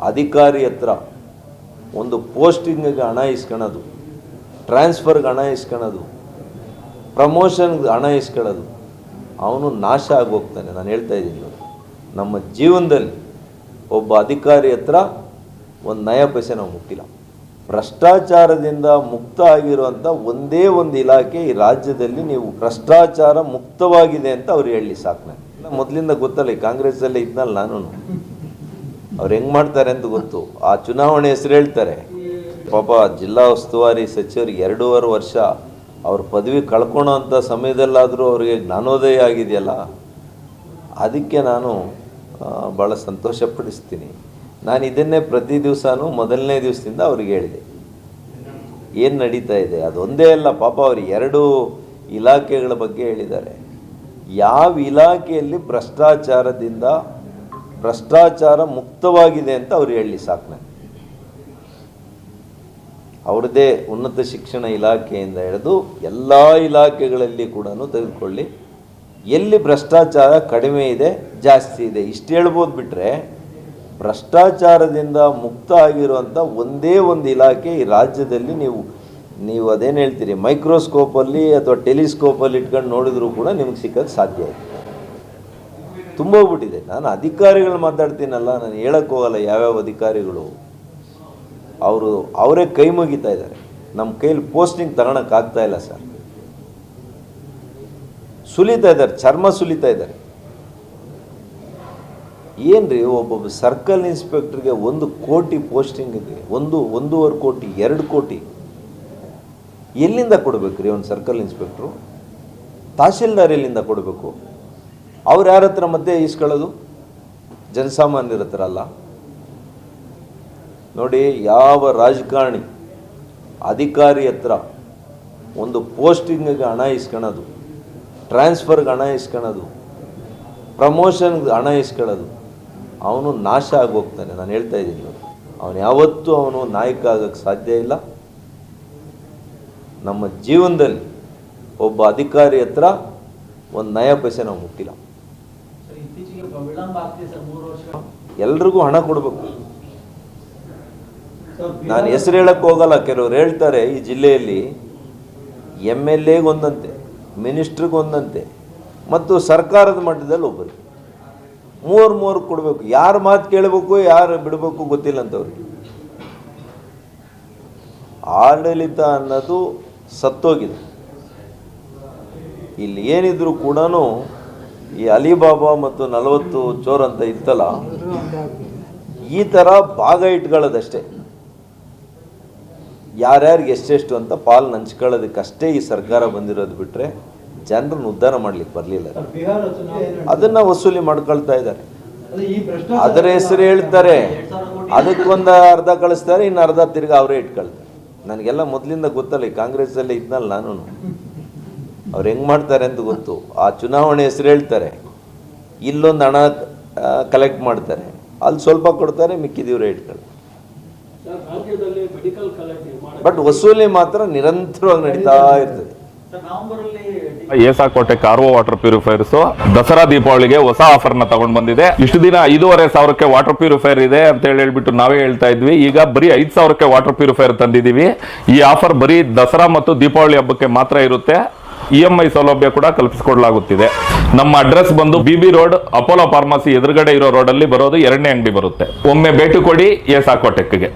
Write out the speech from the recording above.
ಅಧಿಕಾರಿ ಹತ್ರ ಒಂದು ಪೋಸ್ಟಿಂಗಿಗೆ ಹಣ ಇಸ್ಕೊಳ್ಳೋದು, ಟ್ರಾನ್ಸ್ಫರ್ಗೆ ಹಣ ಇಸ್ಕೊಳ್ಳೋದು, ಪ್ರಮೋಷನ್ಗೆ ಹಣ ಇಸ್ಕೊಳ್ಳೋದು, ಅವನು ನಾಶ ಆಗೋಗ್ತಾನೆ. ನಾನು ಹೇಳ್ತಾ ಇದ್ದೀನಿ, ನಮ್ಮ ಜೀವನದಲ್ಲಿ ಒಬ್ಬ ಅಧಿಕಾರಿ ಹತ್ರ ಒಂದು ನಯ ಪೈಸೆ ನಾವು ಮುಟ್ಟಿಲ್ಲ. ಭ್ರಷ್ಟಾಚಾರದಿಂದ ಮುಕ್ತ ಆಗಿರುವಂಥ ಒಂದೇ ಒಂದು ಇಲಾಖೆ ಈ ರಾಜ್ಯದಲ್ಲಿ ನೀವು ಭ್ರಷ್ಟಾಚಾರ ಮುಕ್ತವಾಗಿದೆ ಅಂತ ಅವ್ರು ಹೇಳಿ ಸಾಕು. ನಾನು ಮೊದಲಿಂದ ಗೊತ್ತಲ್ಲ, ಈ ಕಾಂಗ್ರೆಸ್ಸಲ್ಲೇ ಇದ್ನಲ್ಲ ನಾನು, ಅವ್ರು ಹೆಂಗೆ ಮಾಡ್ತಾರೆ ಅಂತ ಗೊತ್ತು. ಆ ಚುನಾವಣೆ ಹೆಸರು ಹೇಳ್ತಾರೆ. ಪಾಪ ಜಿಲ್ಲಾ ಉಸ್ತುವಾರಿ ಸಚಿವರಿಗೆ 2.5 ವರ್ಷ ಅವ್ರ ಪದವಿ ಕಳ್ಕೊಳ್ಳೋ ಅಂಥ ಸಮಯದಲ್ಲಾದರೂ ಅವರಿಗೆ ಜ್ಞಾನೋದಯ ಆಗಿದೆಯಲ್ಲ, ಅದಕ್ಕೆ ನಾನು ಭಾಳ ಸಂತೋಷಪಡಿಸ್ತೀನಿ. ನಾನು ಇದನ್ನೇ ಪ್ರತಿ ದಿವಸನೂ ಮೊದಲನೇ ದಿವಸದಿಂದ ಅವ್ರಿಗೆ ಹೇಳಿದೆ, ಏನು ನಡೀತಾ ಇದೆ ಅದೊಂದೇ ಅಲ್ಲ. ಪಾಪ ಅವರು 2 ಇಲಾಖೆಗಳ ಬಗ್ಗೆ ಹೇಳಿದ್ದಾರೆ. ಯಾವ ಇಲಾಖೆಯಲ್ಲಿ ಭ್ರಷ್ಟಾಚಾರ ಮುಕ್ತವಾಗಿದೆ ಅಂತ ಅವ್ರು ಹೇಳಿ ಸಾಕು. ನಾನು ಅವ್ರದ್ದೇ ಉನ್ನತ ಶಿಕ್ಷಣ ಇಲಾಖೆಯಿಂದ ಹಿಡಿದು ಎಲ್ಲ ಇಲಾಖೆಗಳಲ್ಲಿ ಕೂಡ ತೆಗೆದುಕೊಳ್ಳಿ, ಎಲ್ಲಿ ಭ್ರಷ್ಟಾಚಾರ ಕಡಿಮೆ ಇದೆ ಜಾಸ್ತಿ ಇದೆ ಇಷ್ಟು ಹೇಳ್ಬೋದು. ಬಿಟ್ಟರೆ ಭ್ರಷ್ಟಾಚಾರದಿಂದ ಮುಕ್ತ ಆಗಿರುವಂಥ ಒಂದೇ ಒಂದು ಇಲಾಖೆ ಈ ರಾಜ್ಯದಲ್ಲಿ ನೀವು ಅದೇನು ಹೇಳ್ತೀರಿ, ಮೈಕ್ರೋಸ್ಕೋಪಲ್ಲಿ ಅಥವಾ ಟೆಲಿಸ್ಕೋಪಲ್ಲಿ ಇಟ್ಕೊಂಡು ನೋಡಿದ್ರೂ ಕೂಡ ನಿಮಗೆ ಸಿಕ್ಕೋಕ್ಕೆ ಸಾಧ್ಯ ಇದೆ. ತುಂಬೋಗ್ಬಿಟ್ಟಿದೆ. ನಾನು ಅಧಿಕಾರಿಗಳು ಮಾತಾಡ್ತೀನಲ್ಲ, ನಾನು ಹೇಳಕ್ಕೆ ಹೋಗಲ್ಲ ಯಾವ್ಯಾವ ಅಧಿಕಾರಿಗಳು ಅವರೇ ಕೈ ಮುಗಿತಾ ಇದ್ದಾರೆ. ನಮ್ಮ ಕೈಲಿ ಪೋಸ್ಟಿಂಗ್ ತಗೊಳಕ್ಕಾಗ್ತಾ ಇಲ್ಲ ಸರ್. ಸುಲಿತಾ ಇದ್ದಾರೆ, ಚರ್ಮ ಸುಲಿತಾ ಇದ್ದಾರೆ. ಏನ್ರಿ, ಒಬ್ಬೊಬ್ಬ ಸರ್ಕಲ್ ಇನ್ಸ್ಪೆಕ್ಟರ್ಗೆ 1 ಕೋಟಿ ಪೋಸ್ಟಿಂಗಿಗೆ 1.5 ಕೋಟಿ 2 ಕೋಟಿ ಎಲ್ಲಿಂದ ಕೊಡಬೇಕು ರೀ? ಒಂದು ಸರ್ಕಲ್ ಇನ್ಸ್ಪೆಕ್ಟ್ರು, ತಹಶೀಲ್ದಾರ್ ಎಲ್ಲಿಂದ ಕೊಡಬೇಕು? ಅವ್ರು ಯಾರ ಹತ್ರ ಮಧ್ಯೆ ಈಸ್ಕೊಳ್ಳೋದು? ಜನಸಾಮಾನ್ಯರ ಹತ್ರ ಅಲ್ಲ. ನೋಡಿ, ಯಾವ ರಾಜಕಾರಣಿ ಅಧಿಕಾರಿ ಹತ್ರ ಒಂದು ಪೋಸ್ಟಿಂಗಿಗೆ ಹಣ ಇಸ್ಕೊಳ್ಳೋದು, ಟ್ರಾನ್ಸ್ಫರ್ಗೆ ಹಣ ಇಸ್ಕೊಳ್ಳೋದು, ಪ್ರಮೋಷನ್ಗೆ ಹಣ ಇಸ್ಕೊಳ್ಳೋದು, ಅವನು ನಾಶ ಆಗೋಗ್ತಾನೆ. ನಾನು ಹೇಳ್ತಾ ಇದ್ದೀನಿ, ಅವನು ಯಾವತ್ತೂ ನಾಯಕ ಆಗೋಕ್ಕೆ ಸಾಧ್ಯ ಇಲ್ಲ. ನಮ್ಮ ಜೀವನದಲ್ಲಿ ಒಬ್ಬ ಅಧಿಕಾರಿ ಹತ್ರ ಒಂದು ನಯ ಪೈಸೆ ನಾವು ಮುಟ್ಟಿಲ್ಲ. ಎಲ್ರಿಗೂ ಹಣ ಕೊಡಬೇಕು. ನಾನು ಹೆಸರು ಹೇಳಕ್ಕೆ ಹೋಗಲ್ಲ. ಕೆಲವ್ರು ಹೇಳ್ತಾರೆ ಈ ಜಿಲ್ಲೆಯಲ್ಲಿ MLA ಒಂದಂತೆ, ಮಿನಿಸ್ಟ್ರಿಗೆ ಒಂದಂತೆ, ಮತ್ತು ಸರ್ಕಾರದ ಮಟ್ಟದಲ್ಲಿ ಒಬ್ಬರಿಗೆ 3 ಕೊಡಬೇಕು. ಯಾರು ಮಾತು ಕೇಳಬೇಕು, ಯಾರು ಬಿಡಬೇಕು ಗೊತ್ತಿಲ್ಲ ಅಂತವ್ರಿಗೆ. ಆಡಳಿತ ಅನ್ನೋದು ಸತ್ತೋಗಿದೆ. ಇಲ್ಲಿ ಏನಿದ್ರು ಕೂಡ ಈ ಅಲಿಬಾಬಾ ಮತ್ತು 40 ಚೋರ್ ಅಂತ ಇತ್ತಲ್ಲ, ಈ ಥರ ಭಾಗ ಇಟ್ಕೊಳ್ಳೋದಷ್ಟೇ. ಯಾರ್ಯಾರಿಗೆ ಎಷ್ಟೆಷ್ಟು ಅಂತ ಪಾಲು ಹಂಚ್ಕೊಳ್ಳೋದಕ್ಕಷ್ಟೇ ಈ ಸರ್ಕಾರ ಬಂದಿರೋದು. ಬಿಟ್ಟರೆ ಜನರನ್ನು ಉದ್ಧಾರ ಮಾಡ್ಲಿಕ್ಕೆ ಬರಲಿಲ್ಲ. ಅದನ್ನು ವಸೂಲಿ ಮಾಡ್ಕೊಳ್ತಾ ಇದ್ದಾರೆ. ಅದರ ಹೆಸರು ಹೇಳ್ತಾರೆ, ಅದಕ್ಕೊಂದು ಅರ್ಧ ಕಳಿಸ್ತಾರೆ, ಇನ್ನು ಅರ್ಧ ತಿರ್ಗಿ ಅವರೇ ಇಟ್ಕೊಳ್ತಾರೆ. ನನಗೆಲ್ಲ ಮೊದಲಿಂದ ಗೊತ್ತಲ್ಲ, ಈ ಕಾಂಗ್ರೆಸ್ಸಲ್ಲೇ ಇದ್ನಲ್ಲ ನಾನು, ಅವ್ರು ಹೆಂಗೆ ಮಾಡ್ತಾರೆ ಅಂತ ಗೊತ್ತು. ಆ ಚುನಾವಣೆ ಹೆಸರು ಹೇಳ್ತಾರೆ, ಇಲ್ಲೊಂದು ಹಣ ಕಲೆಕ್ಟ್ ಮಾಡ್ತಾರೆ, ಅಲ್ಲಿ ಸ್ವಲ್ಪ ಕೊಡ್ತಾರೆ, ಮಿಕ್ಕಿದವರೇ ಇಟ್ಕೊಳ್ತಾರೆ. ಬಟ್ ವಸೂಲಿ ಮಾತ್ರ ನಿರಂತರವಾಗಿ ನಡೀತಾ ಇರ್ತದೆ. ಏಸಾಕೋಟೆ ಕಾರ್ವೋ ವಾಟರ್ ಪ್ಯೂರಿಫೈರ್ಸ್ ದಸರಾ ದೀಪಾವಳಿಗೆ ಹೊಸ ಆಫರ್ ನ ತಗೊಂಡ್ ಬಂದಿದೆ. ಇಷ್ಟು ದಿನ 5,500 ವಾಟರ್ ಪ್ಯೂರಿಫೈರ್ ಇದೆ ಅಂತ ಹೇಳ್ಬಿಟ್ಟು ನಾವೇ ಹೇಳ್ತಾ ಇದ್ವಿ. ಈಗ ಬರೀ 5,000 ವಾಟರ್ ಪ್ಯೂರಿಫೈರ್ ತಂದಿದೀವಿ. ಈ ಆಫರ್ ಬರೀ ದಸರಾ ಮತ್ತು ದೀಪಾವಳಿ ಹಬ್ಬಕ್ಕೆ ಮಾತ್ರ ಇರುತ್ತೆ. EMI ಸೌಲಭ್ಯ ಕೂಡ ಕಲ್ಪಿಸಿಕೊಡಲಾಗುತ್ತಿದೆ. ನಮ್ಮ ಅಡ್ರೆಸ್ ಬಂದು BB ರೋಡ್, ಅಪೋಲೋ ಫಾರ್ಮಸಿ ಎದುರುಗಡೆ ಇರೋ ರೋಡ್ ಅಲ್ಲಿ ಬರೋದು 2ನೇ ಅಂಗಡಿ ಬರುತ್ತೆ. ಒಮ್ಮೆ ಭೇಟಿ ಕೊಡಿ ಏಸಾಕೋಟೆಕ್ಗೆ.